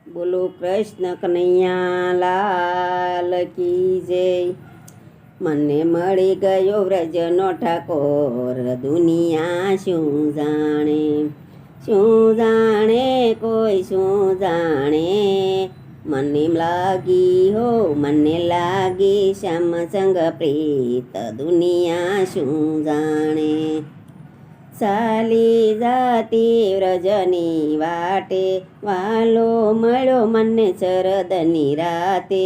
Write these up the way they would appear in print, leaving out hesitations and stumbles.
બોલો કૃષ્ણ કનૈયા લાલ કી જય। મને મળી ગયો વ્રજનો ઠાકોર, દુનિયા શું જાણે, શું જાણે કોઈ શું જાણે। મને લાગી હો મને લાગી શ્યામ સંગ પ્રીત, દુનિયા શું જાણે। ચાલી જાતી વ્રજની વાટે, વાલો મળ્યો મને શરદની રાતે।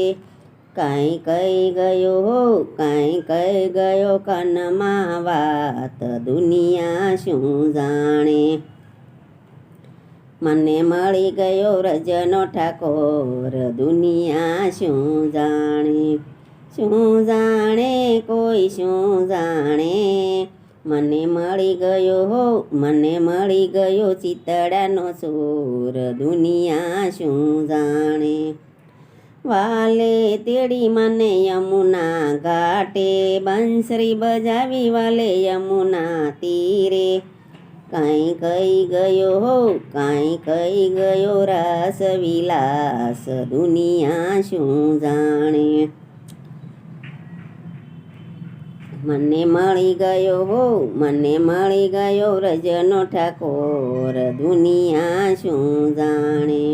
કાંઈ કહી ગયો હો કાંઈ કહી ગયો કનમાં વાત, દુનિયા શું જાણે। મને મળી ગયો વ્રજનો ઠાકોર, દુનિયા શું જાણે, શું જાણે કોઈ શું જાણે। મને મળી ગયો હો મને મળી ગયો ચિતડાનો સૂર, દુનિયા શું જાણે। વાલે તેડી મને યમુના ઘાટે, બંસરી બજાવી વાલે યમુના તીરે। કાંઈ કહી ગયો હો કાંઈ કહી ગયો રાસ વિલાસ, દુનિયા શું જાણે। મને મળી ગયો હો મને મળી ગયો વ્રજનો ઠાકોર, દુનિયા શું જાણે,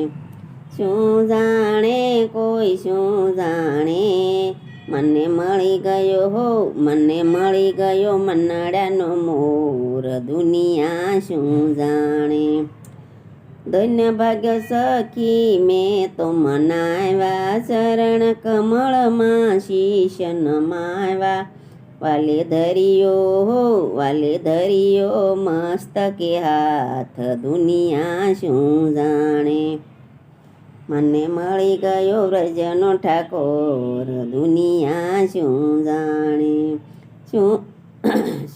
શું જાણે કોઈ શું જાણે। મને મળી ગયો હો મને મળી ગયો મનડાનો મોર, દુનિયા શું જાણે। ધન્ય ભાગ્ય સખી મેં તો મનાવ્યા, ચરણ કમળમાં શીશ નમાવ્યા। વાલે ધરિયો મસ્તકે હાથ, દુનિયા શું જાણે। મને મળી ગયો વ્રજનો ઠાકોર, દુનિયા શું જાણે,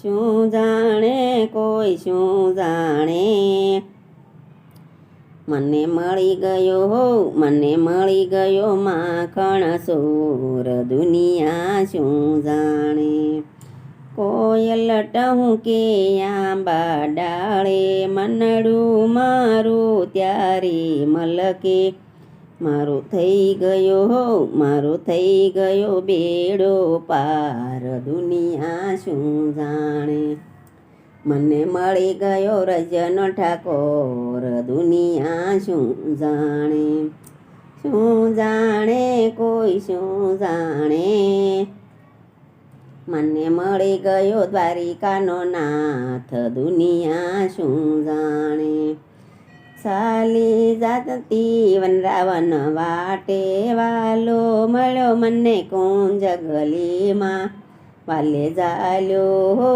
શું જાણે કોઈ શું જાણે। મને મળી ગયો હો મને મળી ગયો માખણ સોર, દુનિયા શું જાણે। કોયલ ટહું કે આંબા ડાળે, મનડું મારું ત્યારે મલકે। મારું થઈ ગયો હો મારું થઈ ગયો બેડો પાર, દુનિયા શું જાણે। મને મળી ગયો વ્રજનો ઠાકોર, દુનિયા શું જાણે, શું જાણે કોઈ શું જાણે। મને મળી ગયો દ્વારિકાનો નાથ, દુનિયા શું જાણે। ચાલી જાતી વનરાવન વાટે, વાલો મળ્યો મને કુંજ ગલીમાં। વાલે જાલ્યો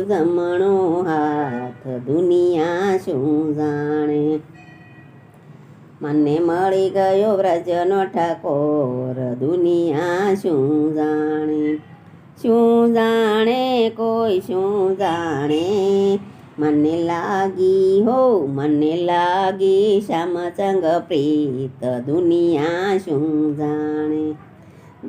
જમણો હાથ, દુનિયા શું જાણે। મને મળી ગયો વ્રજનો ઠાકોર, દુનિયા શું જાણે, શું જાણે કોઈ શું જાણે। મને લાગી શ્યામ સંગ પ્રીત, દુનિયા શું જાણે।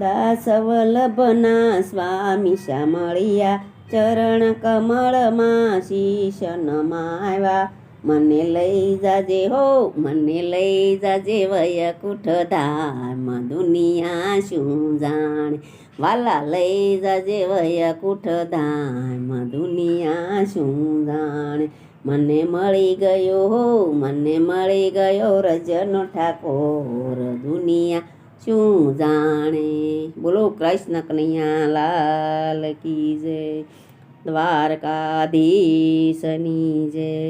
દાસ વલ્લભના સ્વામી શ્યામળિયા, ચરણ કમળમાં શીશ નમાવ્યા। મને લઈ જાજે હો મને લઈ જાજે વૈકુંઠ ધામ, દુનિયા શું જાણે। વાલા લઈ જાજે વૈકુંઠ ધામ, દુનિયા શું જાણે। મને મળી ગયો હો મને મળી ગયો વ્રજનો ઠાકોર, દુનિયા શું જાણે। બોલો કૃષ્ણ કનૈયા લાલ કી જય, દ્વારકાધીશની જય।